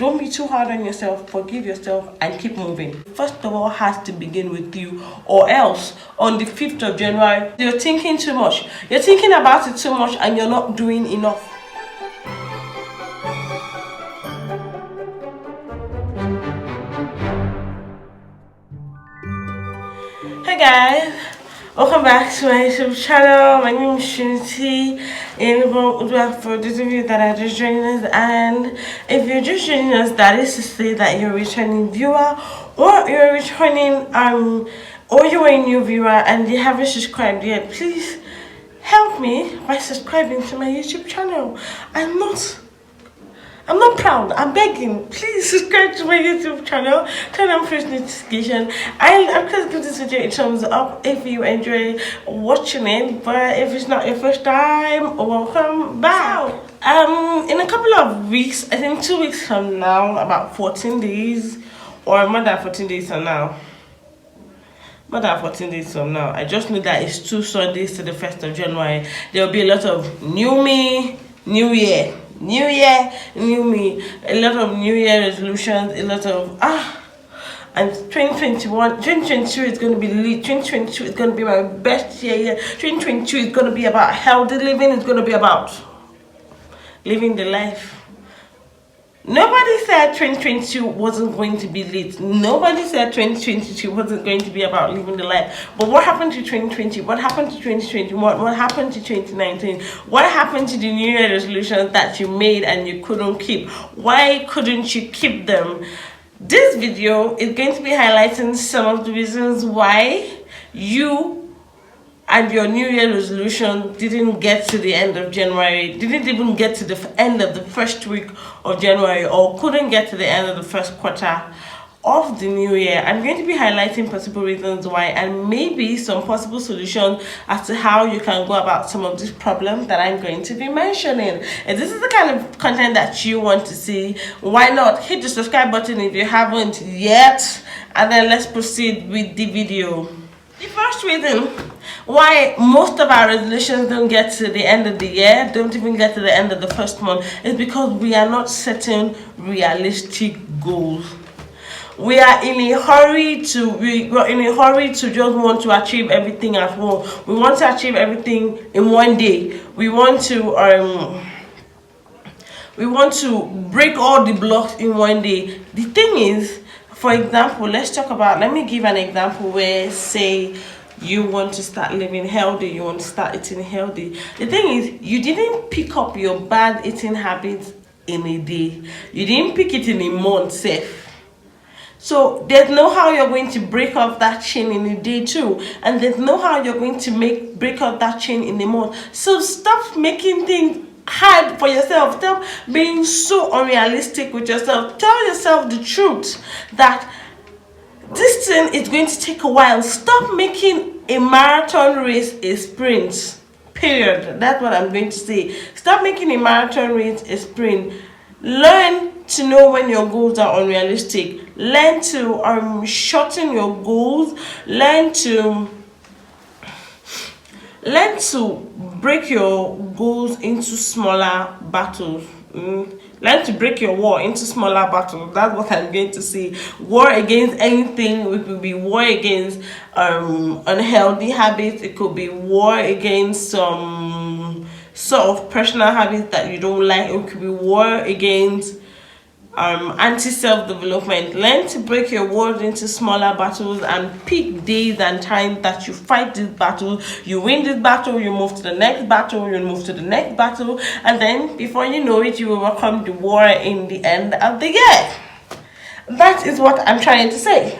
Don't be too hard on yourself. Forgive yourself and keep moving. First of all, has to begin with you, or else on the 5th of January, you're thinking too much. You're thinking about it too much and you're not doing enough. Hey guys, welcome back to my YouTube channel. My name is Trinity. For those of you that are just joining us, and if you're just joining us, that is to say that you're a returning viewer, or you're returning or you're a new viewer and you haven't subscribed yet. Please help me by subscribing to my YouTube channel. I'm not proud. I'm begging. Please subscribe to my YouTube channel. Turn on post notification. I'm going to give this video a thumbs up if you enjoy watching it. But if it's not your first time, welcome back. In a couple of weeks, I think 2 weeks from now, about 14 days, or more than 14 days from now. More than 14 days from now. I just know that it's 2 Sundays to the 1st of January. There will be a lot of new me, new year. New year, new me. A lot of new year resolutions, a lot of and 2022 is going to be lit. 2022 is going to be my best year. 2022 is going to be about healthy living. It's going to be about living the life. Nobody said 2022 wasn't going to be lit. Nobody said 2022 wasn't going to be about living the life. But what happened to 2020? What happened to 2021? What happened to 2019? What happened to the New Year resolutions that you made and you couldn't keep? Why couldn't you keep them? This video is going to be highlighting some of the reasons why you and your New Year resolution didn't get to the end of January, didn't even get to the end of the first week of January, or couldn't get to the end of the first quarter of the new year. I'm going to be highlighting possible reasons why, and maybe some possible solutions as to how you can go about some of these problems that I'm going to be mentioning. If this is the kind of content that you want to see, why not hit the subscribe button if you haven't yet, and then let's proceed with the video. The first reason why most of our resolutions don't get to the end of the year, don't even get to the end of the first month, is because we are not setting realistic goals. We are in a hurry to just want to achieve everything at once. We want to achieve everything in one day. We want to break all the blocks in one day. The thing is, for example, let me give an example where, say, you want to start living healthy, you want to start eating healthy. The thing is, you didn't pick up your bad eating habits in a day. You didn't pick it in a month, safe. So there's no how you're going to break off that chain in a day too. And there's no how you're going to break off that chain in a month. So stop making things hard for yourself. Stop being so unrealistic with yourself. Tell yourself the truth that this thing is going to take a while. Stop making a marathon race a sprint. Period. That's what I'm going to say. Stop making a marathon race a sprint. Learn to know when your goals are unrealistic. Learn to shorten your goals. Learn to break your goals into smaller battles. Learn to break your war into smaller battles. That's what I'm going to say. War against anything. It could be war against unhealthy habits. It could be war against some sort of personal habits that you don't like. It could be war against anti-self-development. Learn to break your wars into smaller battles and pick days and times that you fight this battle. You win this battle, you move to the next battle, you move to the next battle, and then before you know it, you will welcome the war in the end of the year. That is what I'm trying to say.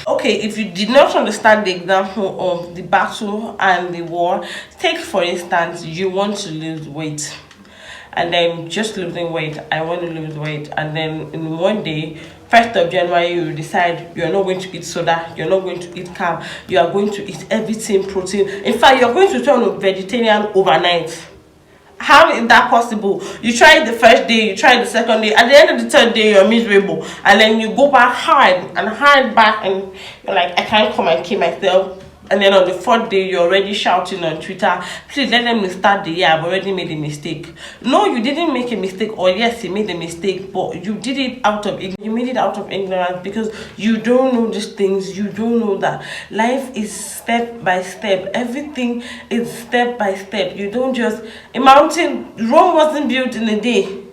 Okay, if you did not understand the example of the battle and the war, take for instance, you want to lose weight. And then just losing weight, I want to lose weight, and then in one day, 1st of January, you decide you're not going to eat soda, you're not going to eat carb, you are going to eat everything protein. In fact, you're going to turn vegetarian overnight. How is that possible? You try it the first day, you try it the second day, at the end of the third day, you're miserable, and then you go back hard back, and you're like, I can't come and kill myself. and then on the fourth day you're already shouting on Twitter, please let them start the year, I've already made a mistake. No, you didn't make a mistake, or yes, you made a mistake, but you did it out of you made it out of ignorance, because you don't know these things. You don't know that life is step by step. Everything is step by step. You don't just a mountain. Rome wasn't built in a day.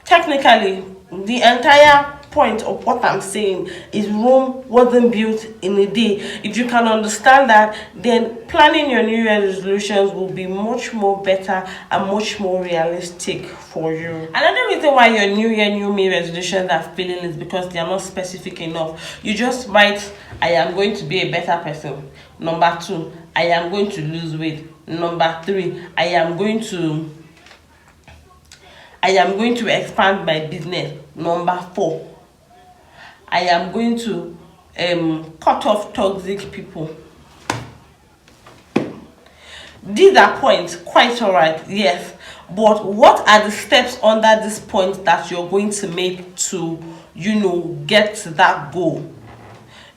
Technically, the entire point of what I'm saying is Rome wasn't built in a day. If you can understand that, then planning your New Year resolutions will be much more better and much more realistic for you. Another reason why your New Year, New Me resolutions are failing is because they are not specific enough. You just write, I am going to be a better person. Number 2, I am going to lose weight. Number 3, I am going to expand my business. Number 4, I am going to cut off toxic people. These are points, quite alright, yes. But what are the steps under this point that you're going to make to, get to that goal?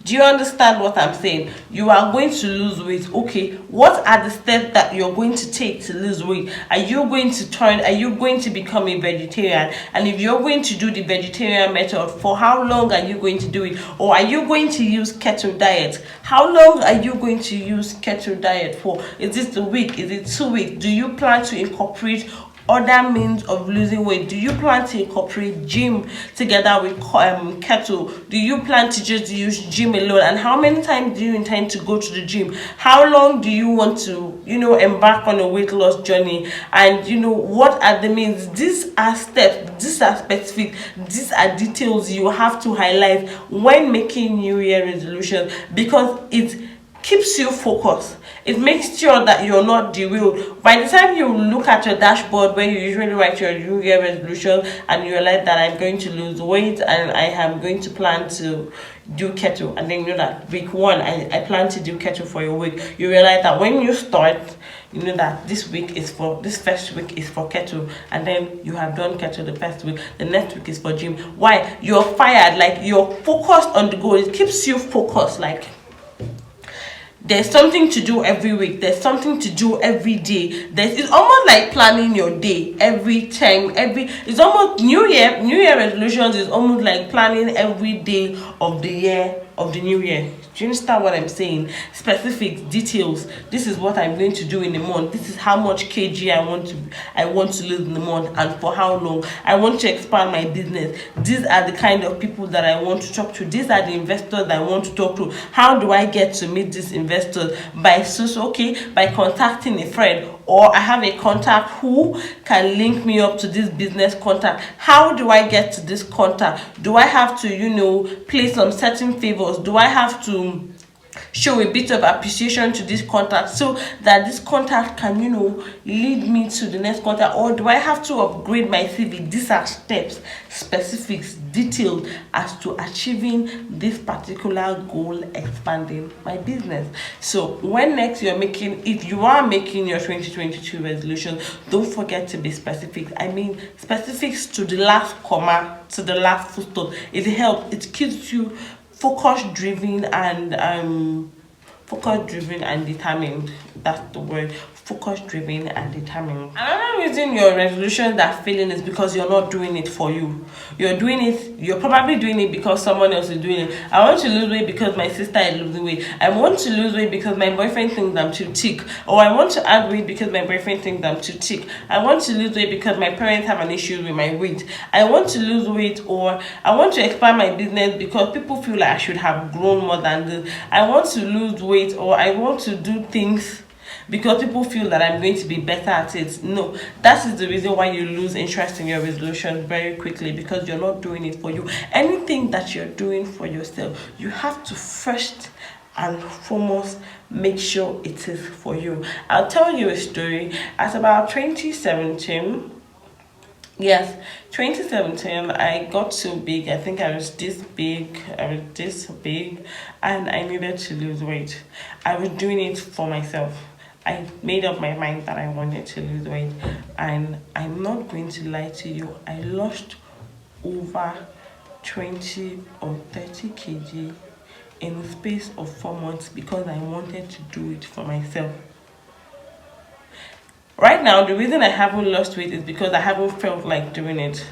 Do you understand what I'm saying? You are going to lose weight. Okay, what are the steps that you're going to take to lose weight? Are you going to become a vegetarian? And if you're going to do the vegetarian method, for how long are you going to do it? Or are you going to use keto diet? How long are you going to use keto diet for? Is it a week? Is it 2 weeks? Do you plan to incorporate other means of losing weight? Do you plan to incorporate gym together with keto? Do you plan to just use gym alone? And how many times do you intend to go to the gym? How long do you want to embark on a weight loss journey? And what are the means? These are steps, these are specific, these are details you have to highlight when making New Year resolutions, because it keeps you focused. It makes sure that you're not derailed. By the time you look at your dashboard where you usually write your New Year resolution, and you realize that I'm going to lose weight and I am going to plan to do keto, and then you know that week 1 I plan to do keto for a week, you realize that when you start, you know that this first week is for keto, and then you have done keto the first week, the next week is for gym. Why? You're fired, like you're focused on the goal. It keeps you focused, like there's something to do every week. There's something to do every day. It's almost like planning your day every time. It's almost New Year resolutions is almost like planning every day of the year, of the new year. Do you understand what I'm saying? Specific details. This is what I'm going to do in a month. This is how much kg I want to lose in a month, and for how long. I want to expand my business. These are the kind of people that I want to talk to. These are the investors that I want to talk to. How do I get to meet these investors? By contacting a friend, or I have a contact who can link me up to this business contact. How do I get to this contact? Do I have to, play some certain favors? Do I have to show a bit of appreciation to this contact so that this contact can, lead me to the next contact? Or do I have to upgrade my CV? These are steps, specifics, detailed as to achieving this particular goal, expanding my business. So when next if you are making your 2022 resolution, don't forget to be specific. I mean, specifics to the last comma, to the last full stop. It helps. It keeps you focus driven and determined. That's the word. Focus driven and determined. Another reason your resolutions are failing is because you're not doing it for you. You're probably doing it because someone else is doing it. I want to lose weight because my sister is losing weight. I want to lose weight because my boyfriend thinks I'm too thick. Or I want to add weight because my boyfriend thinks I'm too thick. I want to lose weight because my parents have an issue with my weight. I want to lose weight, or I want to expand my business because people feel like I should have grown more than this. I want to lose weight, or I want to do things because people feel that I'm going to be better at it. No, that is the reason why you lose interest in your resolution very quickly, because you're not doing it for you. Anything that you're doing for yourself, you have to first and foremost make sure it is for you. I'll tell you a story. At about 2017, yes, 2017, I got so big. I think I was this big, and I needed to lose weight. I was doing it for myself. I made up my mind that I wanted to lose weight, and I'm not going to lie to you, I lost over 20 or 30 kg in the space of 4 months because I wanted to do it for myself. Right now, the reason I haven't lost weight is because I haven't felt like doing it.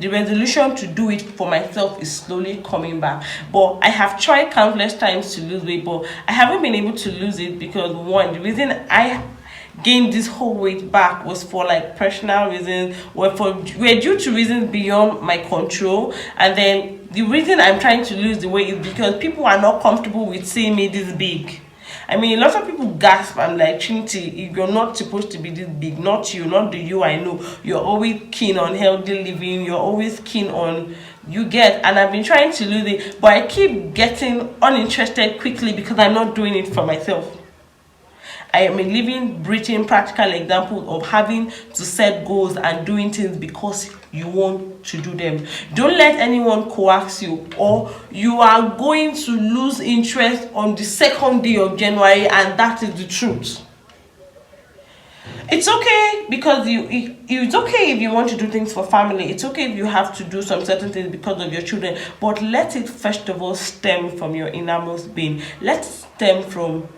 The resolution to do it for myself is slowly coming back. But I have tried countless times to lose weight, but I haven't been able to lose it because, one, the reason I gained this whole weight back was for like personal reasons, were due to reasons beyond my control. And then the reason I'm trying to lose the weight is because people are not comfortable with seeing me this big. I mean, a lot of people gasp. I'm like, Trinity, you're not supposed to be this big. Not you, not the you I know. You're always keen on healthy living. You're always keen on, you get. And I've been trying to lose it, but I keep getting uninterested quickly because I'm not doing it for myself. I am a living, breathing, practical example of having to set goals and doing things because you want to do them. Don't let anyone coax you, or you are going to lose interest on the second day of January, and that is the truth. It's okay because it's okay if you want to do things for family. It's okay if you have to do some certain things because of your children, but let it first of all stem from your innermost being. Let it stem from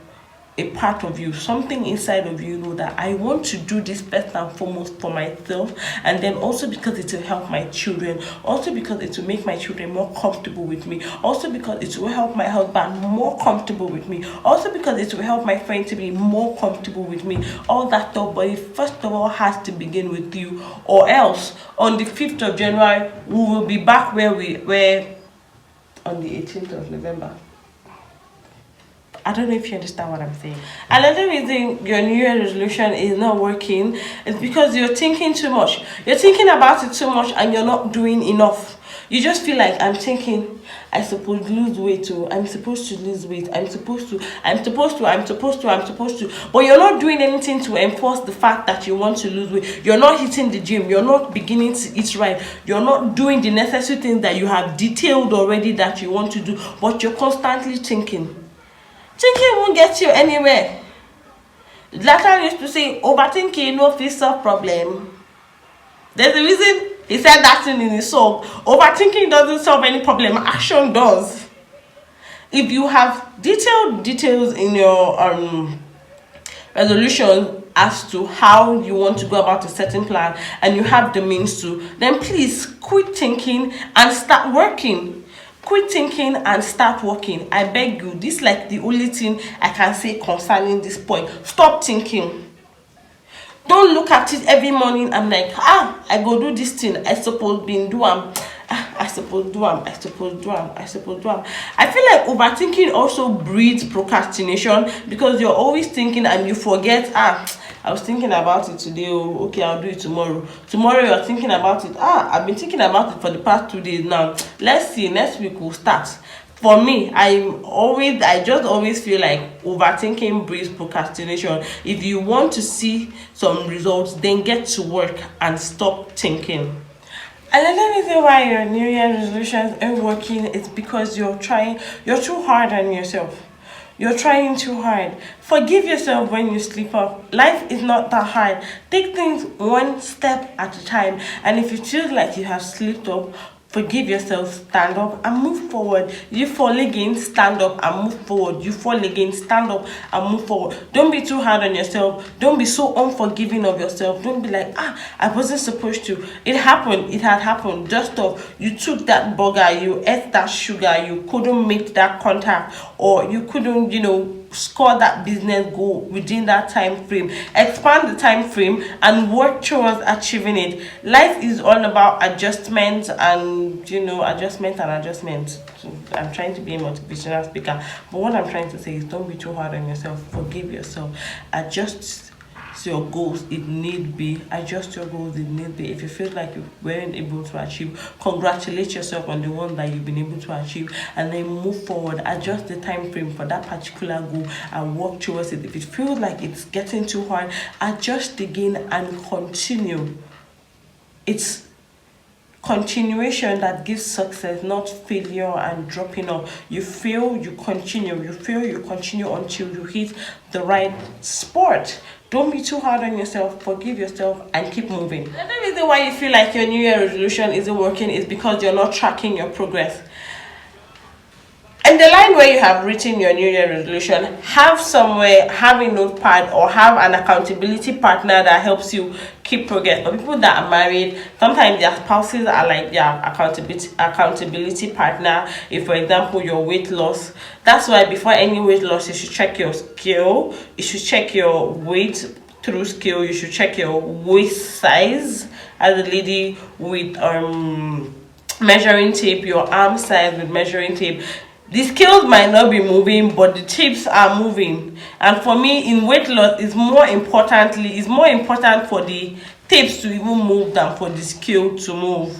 a part of you, something inside of you, know that I want to do this first and foremost for myself, and then also because it will help my children, also because it will make my children more comfortable with me, also because it will help my husband more comfortable with me, also because it will help my friend to be more comfortable with me, all that stuff. But it first of all has to begin with you, or else on the 5th of January we will be back where we were on the 18th of November. I don't know if you understand what I'm saying. Another reason your New Year resolution is not working is because you're thinking too much. You're thinking about it too much and you're not doing enough. You just feel like, I'm thinking, I supposed to lose weight too. I'm supposed to lose weight. I'm supposed to. But you're not doing anything to enforce the fact that you want to lose weight. You're not hitting the gym. You're not beginning to eat right. You're not doing the necessary things that you have detailed already that you want to do. But you're constantly thinking. Thinking won't get you anywhere. Zlatan used to say, overthinking no fit solve problem. There's a reason he said that thing in his song. Overthinking doesn't solve any problem. Action does. If you have details in your resolution as to how you want to go about a certain plan, and you have the means to, then please quit thinking and start working. Quit thinking and start working. I beg you. This is like the only thing I can say concerning this point. Stop thinking. Don't look at it every morning. I'm like, I go do this thing. I suppose been do I suppose do I feel like overthinking also breeds procrastination because you're always thinking and you forget. I was thinking about it today. Oh, okay, I'll do it tomorrow. Tomorrow you're thinking about it. I've been thinking about it for the past 2 days now. Let's see. Next week we'll start. For me, I just always feel like overthinking breeds procrastination. If you want to see some results, then get to work and stop thinking. Another reason why your New Year resolutions aren't working is because you're too hard on yourself. You're trying too hard. Forgive yourself when you slip up. Life is not that hard. Take things one step at a time. And if you feel like you have slipped up, forgive yourself, stand up and move forward. You fall again, stand up and move forward. You fall again, stand up and move forward. Don't be too hard on yourself. Don't be so unforgiving of yourself. Don't be like, I wasn't supposed to. It happened. It had happened. Just stop. You took that burger, you ate that sugar, you couldn't make that contact, or you couldn't, score that business goal within that time frame. Expand the time frame and work towards achieving it. Life is all about adjustment and adjustment. So I'm trying to be a motivational speaker, but what I'm trying to say is don't be too hard on yourself. Forgive yourself. Adjust your goals if need be. Adjust your goals if need be. If you feel like you weren't able to achieve, congratulate yourself on the one that you've been able to achieve, and then move forward. Adjust the time frame for that particular goal and work towards it. If it feels like it's getting too hard, adjust again and continue. It's continuation that gives success, not failure and dropping off. You fail, you continue. You fail, you continue until you hit the right spot. Don't be too hard on yourself. Forgive yourself and keep moving. Another reason why you feel like your New Year resolution isn't working is because you're not tracking your progress. in the line where you have written your New Year resolution, have a notepad or have an accountability partner that helps you keep progress. For people that are married, sometimes their spouses are like their accountability partner. If, for example, your weight loss, that's why before any weight loss, you should check your scale. You should check your weight through scale. You should check your waist size as a lady with measuring tape, your arm size with measuring tape. The scales might not be moving, but the tapes are moving. And for me, in weight loss, it's more important for the tapes to even move than for the scale to move.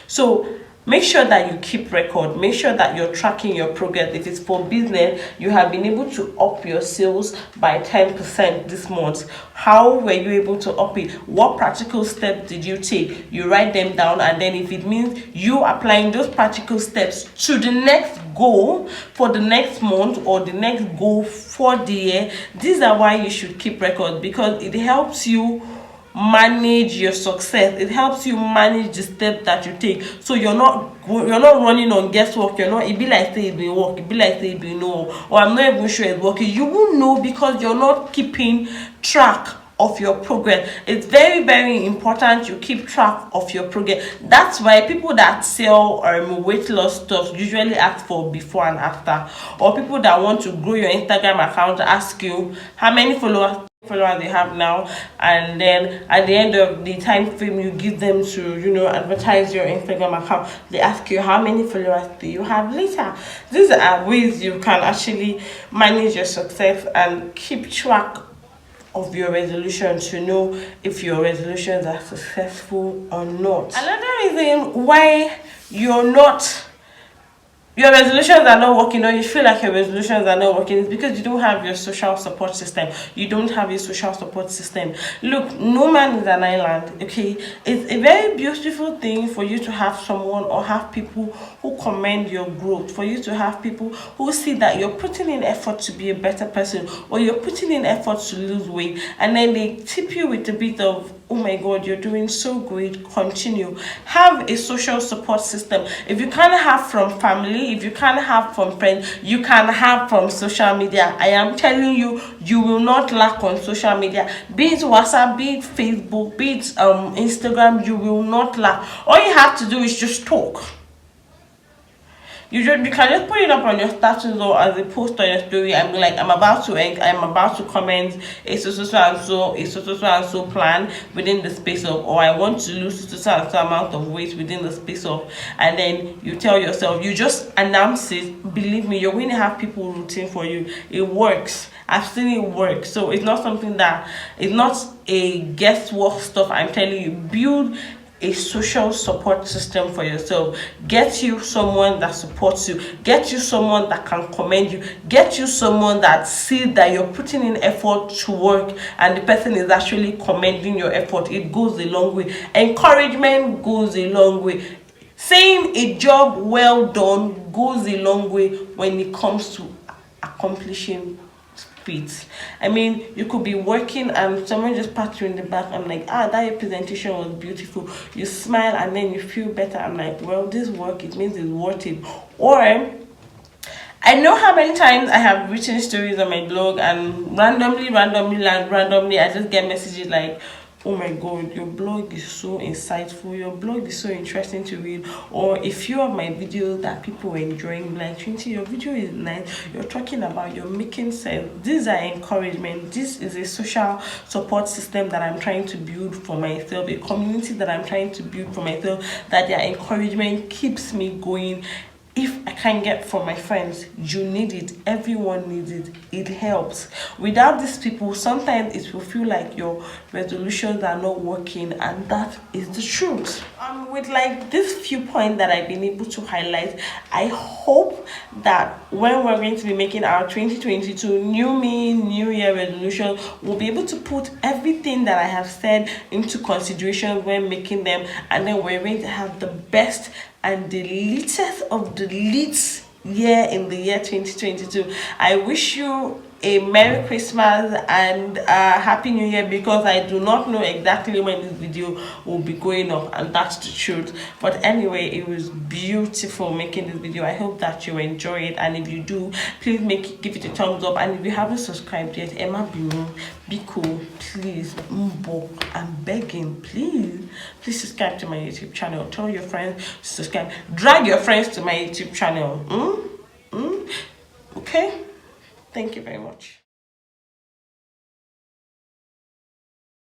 So make sure that you keep record. Make sure that you're tracking your progress. If it's for business, you have been able to up your sales by 10% this month. How were you able to up it? What practical steps did you take? You write them down, and then if it means you applying those practical steps to the next goal for the next month or the next goal for the year, these are why you should keep record, because it helps you manage your success. It helps you manage the steps that you take, so you're not running on guesswork. You're not, it be like say it will work, it be like say it will no, or I'm not even sure it's working. You won't know because you're not keeping track of your progress. It's very, very important you keep track of your progress. That's why people that sell weight loss stuff usually ask for before and after, or people that want to grow your Instagram account ask you how many followers they have now, and then at the end of the time frame you give them to advertise your Instagram account, they ask you how many followers do you have later. These are ways you can actually manage your success and keep track of your resolutions to know if your resolutions are successful or not. Another reason why your resolutions are not working, or you feel like your resolutions are not working, is because you don't have your social support system. You don't have a social support system. Look, no man is an island, okay? It's a very beautiful thing for you to have someone or have people who commend your growth, for you to have people who see that you're putting in effort to be a better person, or you're putting in effort to lose weight, and then they tip you with a bit of, oh my god, you're doing so great, continue. Have a social support system. If you can't have from family, if you can't have from friends, you can have from social media. I am telling you, you will not lack on social media, be it WhatsApp, be it Facebook, be it Instagram. You will not lack. All you have to do is just talk. You can just put it up on your status or as a post on your story and be like, I'm about to comment a so plan within the space of, or I want to lose so amount of weight within the space of, and then you tell yourself, you just announce it. Believe me, you're going to have people rooting for you. It works. I've seen it work. So it's not something that, it's not a guesswork stuff. I'm telling you, build a social support system for yourself. Get you someone that supports you. Get you someone that can commend you. Get you someone that sees that you're putting in effort to work and the person is actually commending your effort. It goes a long way. Encouragement goes a long way. Saying a job well done goes a long way when it comes to accomplishing feet. I mean, you could be working and someone just pats you in the back. I'm like, that your presentation was beautiful. You smile and then you feel better. I'm like, well, this work, it means it's worth it. Or I know how many times I have written stories on my blog and randomly, I just get messages like, oh my god, your blog is so insightful, your blog is so interesting to read. Or a few of my videos that people were enjoying, like, Trinity, your video is nice, you're talking about, you're making sense. These are encouragement. This is a social support system that I'm trying to build for myself, a community that I'm trying to build for myself, that their encouragement keeps me going. If I can't get from my friends, you need it. Everyone needs it. It helps. Without these people, sometimes it will feel like your resolutions are not working, and that is the truth. With like this few points that I've been able to highlight, I hope that when we're going to be making our 2022 new me, new year resolution, we'll be able to put everything that I have said into consideration when making them, and then we're going to have the best and the latest of the leads year in the year 2022. I wish you a Merry Christmas and Happy New Year, because I do not know exactly when this video will be going up, and that's the truth. But anyway, it was beautiful making this video. I hope that you enjoy it, and if you do, please give it a thumbs up. And if you haven't subscribed yet, Emma be cool, please. I'm begging, please subscribe to my YouTube channel. Tell your friends to subscribe. Drag your friends to my YouTube channel. Okay, thank you very much.